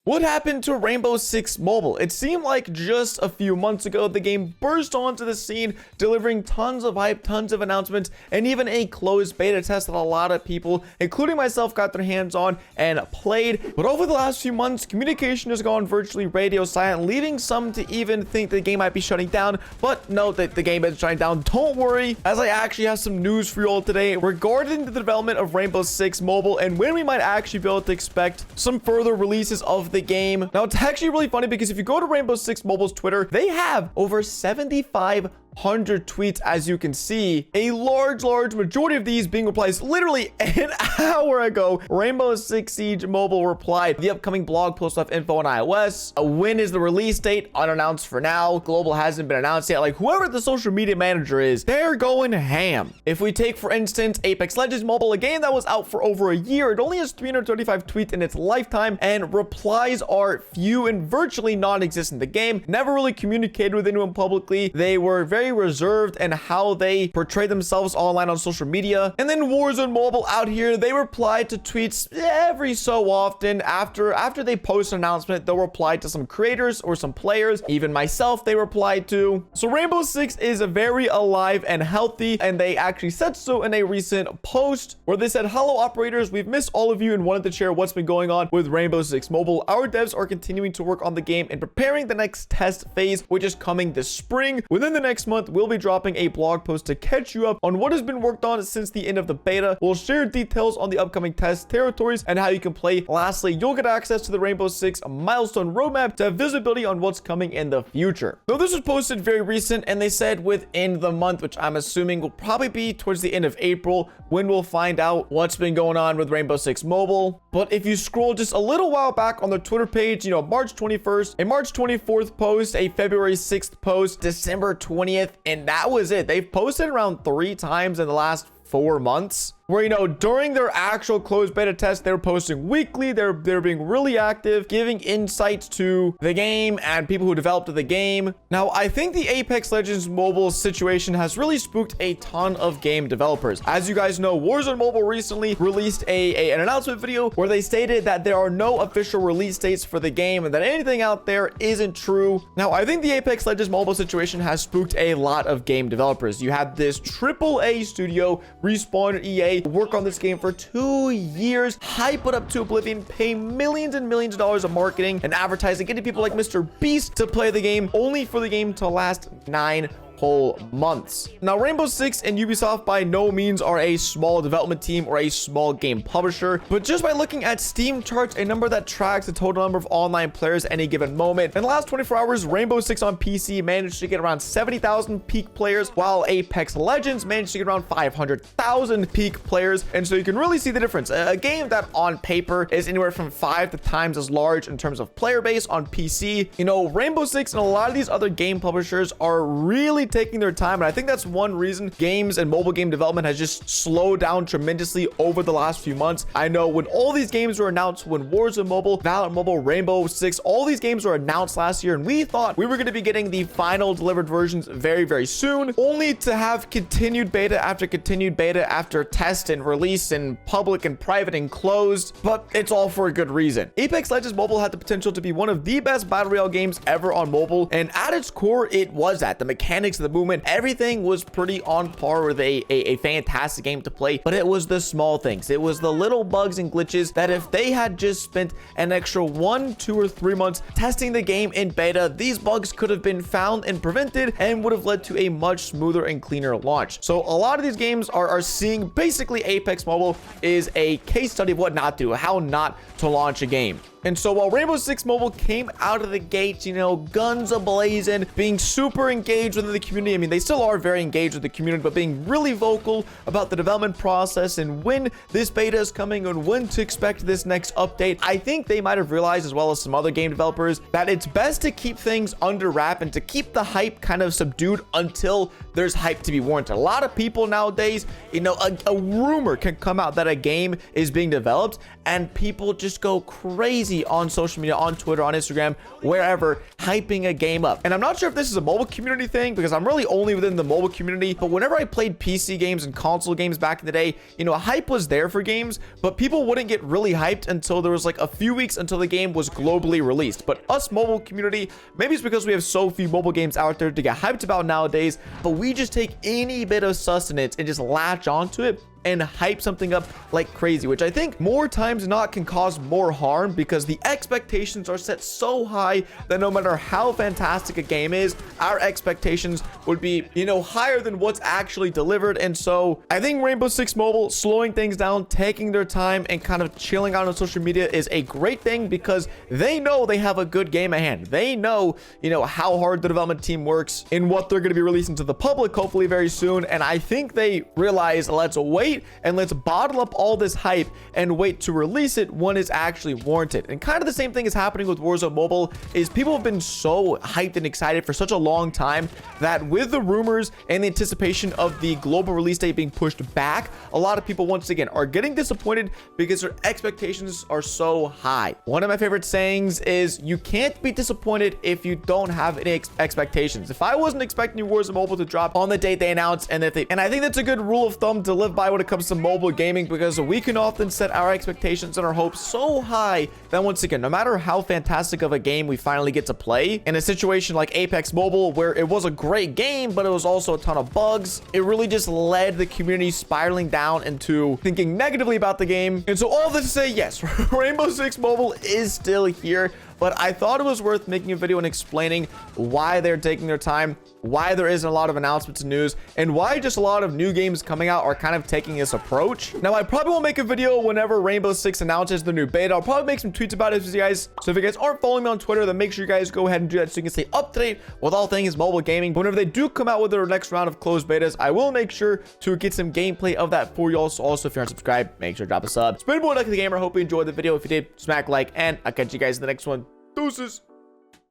What happened to Rainbow Six Mobile? It seemed like just a few months ago, the game burst onto the scene, delivering tons of hype, tons of announcements, and even a closed beta test that a lot of people, including myself, got their hands on and played. But over the last few months, communication has gone virtually radio silent, leading some to even think the game might be shutting down. But no, the game is shutting down. Don't worry, as I actually have some news for you all today regarding the development of Rainbow Six Mobile and when we might actually be able to expect some further releases of the game. Now, it's actually really funny because if you go to Rainbow Six Mobile's Twitter, they have over 7,500 tweets, as you can see. A large majority of these being replies. Literally an hour ago, Rainbow Six Siege Mobile replied, the upcoming blog post will have info on iOS. When is the release date? Unannounced for now. Global hasn't been announced yet. Like, whoever the social media manager is, they're going ham. If we take, for instance, Apex Legends Mobile, a game that was out for over a year, it only has 335 tweets in its lifetime, and replies are few and virtually non-existent. The game never really communicated with anyone publicly. They were very reserved in how they portray themselves online on social media. And then Warzone Mobile out here, they replied to tweets every so often. After they post an announcement, they'll reply to some creators or some players. Even myself, they replied to. So Rainbow Six is very alive and healthy, and they actually said so in a recent post where they said, hello operators, we've missed all of you and wanted to share what's been going on with Rainbow Six Mobile. Our devs are continuing to work on the game and preparing the next test phase, which is coming this spring. Within the next month, we'll be dropping a blog post to catch you up on what has been worked on since the end of the beta. We'll share details on the upcoming test territories and how you can play. Lastly, you'll get access to the Rainbow Six milestone roadmap to have visibility on what's coming in the future. Now, this was posted very recent, and they said within the month, which I'm assuming will probably be towards the end of April, when we'll find out what's been going on with Rainbow Six Mobile. But if you scroll just a little while back on the Twitter page, you know, March 21st, a March 24th post, a February 6th post, December 20th, and that was it. They've posted around 3 times in the last 4 months, where, you know, during their actual closed beta test, they were posting weekly. They're being really active, giving insights to the game and people who developed the game. Now, I think the Apex Legends Mobile situation has really spooked a ton of game developers. As you guys know, Warzone Mobile recently released an announcement video where they stated that there are no official release dates for the game and that anything out there isn't true. Now, I think the Apex Legends Mobile situation has spooked a lot of game developers. You had this AAA studio, Respawn, EA, work on this game for 2 years, hype it up to oblivion, pay millions and millions of dollars of marketing and advertising, getting people like Mr. Beast to play the game, only for the game to last 9 whole months. Now, Rainbow Six and Ubisoft by no means are a small development team or a small game publisher, but just by looking at Steam charts, a number that tracks the total number of online players at any given moment, in the last 24 hours, Rainbow Six on PC managed to get around 70,000 peak players, while Apex Legends managed to get around 500,000 peak players. And so you can really see the difference. A game that on paper is anywhere from 5 times as large in terms of player base on PC, you know, Rainbow Six and a lot of these other game publishers are really taking their time, and I think that's one reason games and mobile game development has just slowed down tremendously over the last few months. I know when all these games were announced, when Warzone Mobile, Valorant Mobile, Rainbow Six, all these games were announced last year, and we thought we were going to be getting the final delivered versions very soon, only to have continued beta after test and release and public and private and closed. But it's all for a good reason. Apex Legends Mobile had the potential to be one of the best battle royale games ever on mobile, and at its core, it was that. The mechanics, the movement, everything was pretty on par with a fantastic game to play. But it was the small things, it was the little bugs and glitches that if they had just spent an extra 1, 2, or 3 months testing the game in beta, these bugs could have been found and prevented and would have led to a much smoother and cleaner launch. So a lot of these games are seeing basically Apex Mobile is a case study of what not to do, how not to launch a game. And so while Rainbow Six Mobile came out of the gates, you know, guns a-blazing, being super engaged within the community, I mean, they still are very engaged with the community, but being really vocal about the development process and when this beta is coming and when to expect this next update, I think they might have realized, as well as some other game developers, that it's best to keep things under wrap and to keep the hype kind of subdued until there's hype to be warranted. A lot of people nowadays, you know, a rumor can come out that a game is being developed and people just go crazy crazy on social media, on Twitter, on Instagram, wherever, hyping a game up. And I'm not sure if this is a mobile community thing, because I'm really only within the mobile community, but whenever I played PC games and console games back in the day, you know, hype was there for games, but people wouldn't get really hyped until there was like a few weeks until the game was globally released. But us mobile community, maybe it's because we have so few mobile games out there to get hyped about nowadays, but we just take any bit of sustenance and just latch onto it and hype something up like crazy, which I think more times than not can cause more harm, because the expectations are set so high that no matter how fantastic a game is, our expectations would be, you know, higher than what's actually delivered. And so I think Rainbow Six Mobile slowing things down, taking their time, and kind of chilling out on social media is a great thing, because they know they have a good game at hand. They know, you know, how hard the development team works and what they're going to be releasing to the public hopefully very soon. And I think they realize, let's wait and let's bottle up all this hype and wait to release it when it's actually warranted. And kind of the same thing is happening with Warzone Mobile, is people have been so hyped and excited for such a long time that with the rumors and the anticipation of the global release date being pushed back, a lot of people once again are getting disappointed because their expectations are so high. One of my favorite sayings is, you can't be disappointed if you don't have any expectations. If I wasn't expecting Warzone Mobile to drop on the date they announced, and I think that's a good rule of thumb to live by when it comes to mobile gaming, because we can often set our expectations and our hopes so high that once again, no matter how fantastic of a game we finally get to play, in a situation like Apex Mobile, where it was a great game but it was also a ton of bugs, it really just led the community spiraling down into thinking negatively about the game. And so all this to say, yes, Rainbow Six Mobile is still here, but I thought it was worth making a video and explaining why they're taking their time, why there isn't a lot of announcements and news, and why just a lot of new games coming out are kind of taking this approach. Now, I probably will make a video whenever Rainbow Six announces the new beta. I'll probably make some tweets about it for you guys. So if you guys aren't following me on Twitter, then make sure you guys go ahead and do that so you can stay up to date with all things mobile gaming. But whenever they do come out with their next round of closed betas, I will make sure to get some gameplay of that for you all. So also, if you're unsubscribed, make sure to drop a sub. It's been boy DuckyTheGamer. Hope you enjoyed the video. If you did, smack like, and I'll catch you guys in the next one. Deuces.